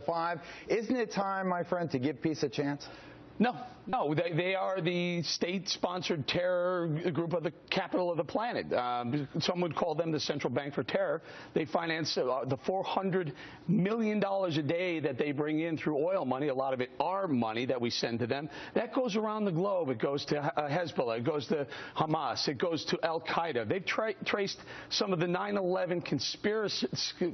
5. Isn't it time, my friend, to give peace a chance? No, they are the state-sponsored terror group of the capital of the planet. Some would call them the central bank for terror. They finance the $400 million a day that they bring in through oil money. A lot of it our money that we send to them. That goes around the globe. It goes to Hezbollah. It goes to Hamas. It goes to Al-Qaeda. They've traced some of the 9/11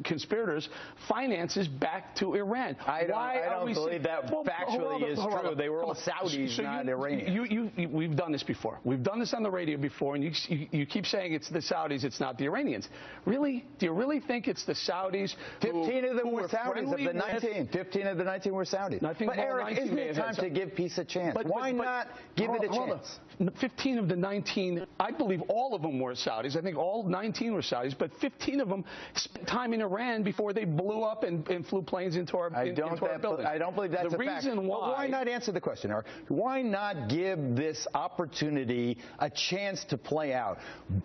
conspirators' finances back to Iran. I don't believe that factually is true. They were all Saudis, not Iranians. We've done this before. We've done this on the radio before, and you keep saying it's the Saudis, it's not the Iranians. Really? Do you really think it's the Saudis? 15 of them were Saudis of the 19. 15 of the 19 were Saudis. But Eric, isn't it time to give peace a chance? Why not give it a chance? 15 of the 19, I believe all of them were Saudis. I think all 19 were Saudis, but 15 of them spent time in Iran before they blew up and flew planes into our buildings. I don't believe that's the a fact. reason why. But why not answer the question, Eric? Why not give this opportunity a chance to play out?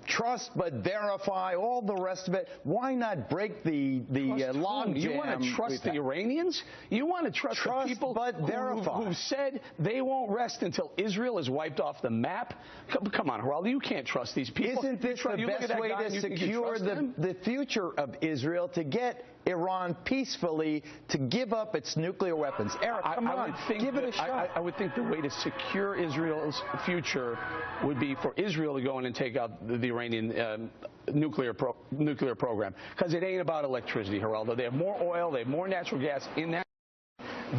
Trust but verify, all the rest of it. Why not break the logjam? You want to trust the Iranians? You want to trust the people who said they won't rest until Israel is wiped off the map? Come on, Geraldo, you can't trust these people. Isn't this the best way to secure the future of Israel, to get Iran peacefully to give up its nuclear weapons? Eric, come on, give it a shot. I would think the way to secure Israel's future would be for Israel to go in and take out the Iranian nuclear program, because it ain't about electricity, Geraldo. They have more oil, they have more natural gas in that.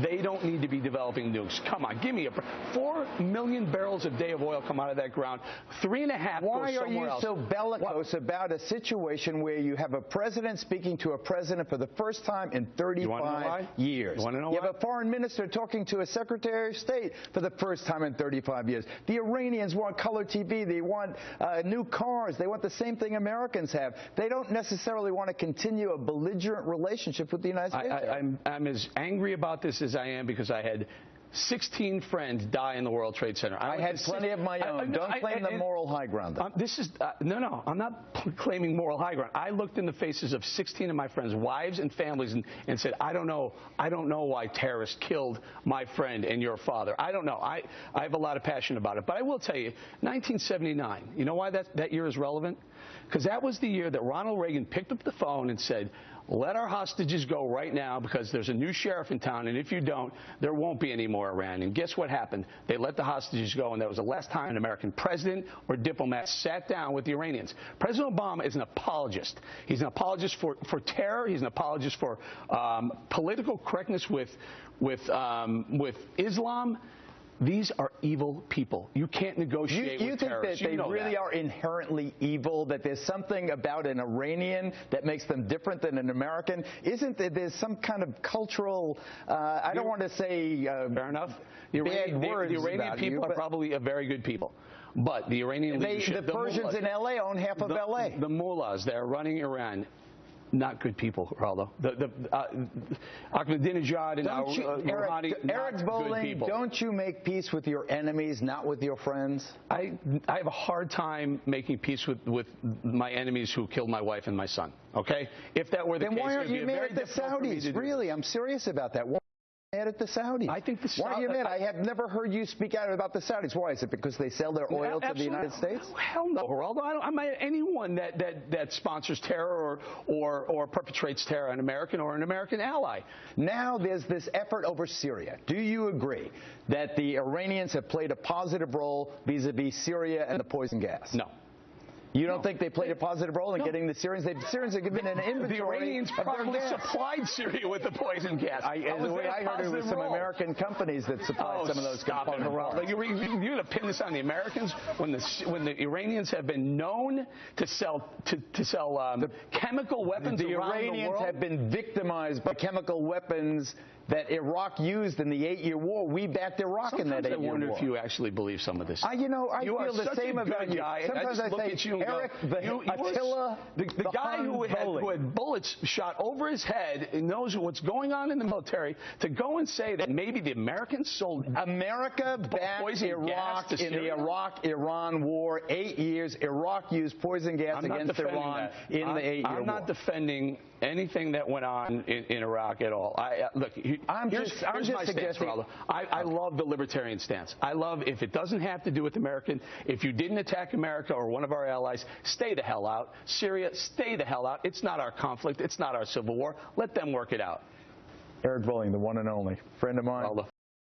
They don't need to be developing nukes. Come on, give me 4 million barrels a day of oil come out of that ground. 3.5 Why are you so bellicose about a situation where you have a president speaking to a president for the first time in 35 years? You want to know why? You have a foreign minister talking to a secretary of state for the first time in 35 years. The Iranians want color TV. They want new cars. They want the same thing Americans have. They don't necessarily want to continue a belligerent relationship with the United States. I'm as angry about this as I am because I had 16 friends die in the World Trade Center. I had plenty of my own. Don't claim the moral high ground. No, I'm not claiming moral high ground. I looked in the faces of 16 of my friends' wives and families and said, I don't know why terrorists killed my friend and your father. I don't know. I have a lot of passion about it. But I will tell you, 1979, you know why that year is relevant? Because that was the year that Ronald Reagan picked up the phone and said, let our hostages go right now because there's a new sheriff in town, and if you don't, there won't be any more Iran. And guess what happened? They let the hostages go, and that was the last time an American president or diplomat sat down with the Iranians. President Obama is an apologist. He's an apologist for terror. He's an apologist for political correctness with Islam. These are evil people. You can't negotiate with terrorists. You think that they really are inherently evil, that there's something about an Iranian that makes them different than an American? Isn't there's some kind of cultural, I don't want to say fair enough. The Iranian people are probably a very good people. But the Iranian leadership, the Persians in L.A. own half of L.A. The mullahs that are running Iran, not good people, Geraldo. Ahmadinejad and Rouhani, Eric Bolling, don't you make peace with your enemies, not with your friends? I have a hard time making peace with my enemies who killed my wife and my son, okay? If that were the case, why aren't you mad at the Saudis? Really, I'm serious about that. Why mad at the Saudis? I think the Saudis. Why are you mad? I have never heard you speak out about the Saudis. Why? Is it because they sell their oil to the United States? Hell no, Geraldo. I'm mad at anyone that sponsors terror or perpetrates terror, an American or an American ally. Now there's this effort over Syria. Do you agree that the Iranians have played a positive role vis-a-vis Syria and the poison gas? No. You don't think they played a positive role in getting the Syrians? The Syrians are given an inventory. The Iranians probably supplied Syria with the poison gas. The way I heard it was some American companies that supplied some of those components. You're going to pin this on the Americans when the Iranians have been known to sell chemical weapons around the world? The Iranians have been victimized by chemical weapons that Iraq used in the 8-year war. We backed Iraq in that 8-year war. I wonder if you actually believe some of this. I feel the same about you. Sometimes I say, Eric, the guy who had bullets shot over his head and knows what's going on in the military, to go and say that maybe the Americans sold America backed Iraq in the Iraq-Iran war. 8 years, Iraq used poison gas against Iran in the 8-year war. I'm not defending anything that went on in Iraq at all. Look, here's my stance, Geraldo. I love the libertarian stance. I love if it doesn't have to do with American, if you didn't attack America or one of our allies, stay the hell out. Syria, stay the hell out. It's not our conflict. It's not our civil war. Let them work it out. Eric Bolling, the one and only friend of mine. Geraldo.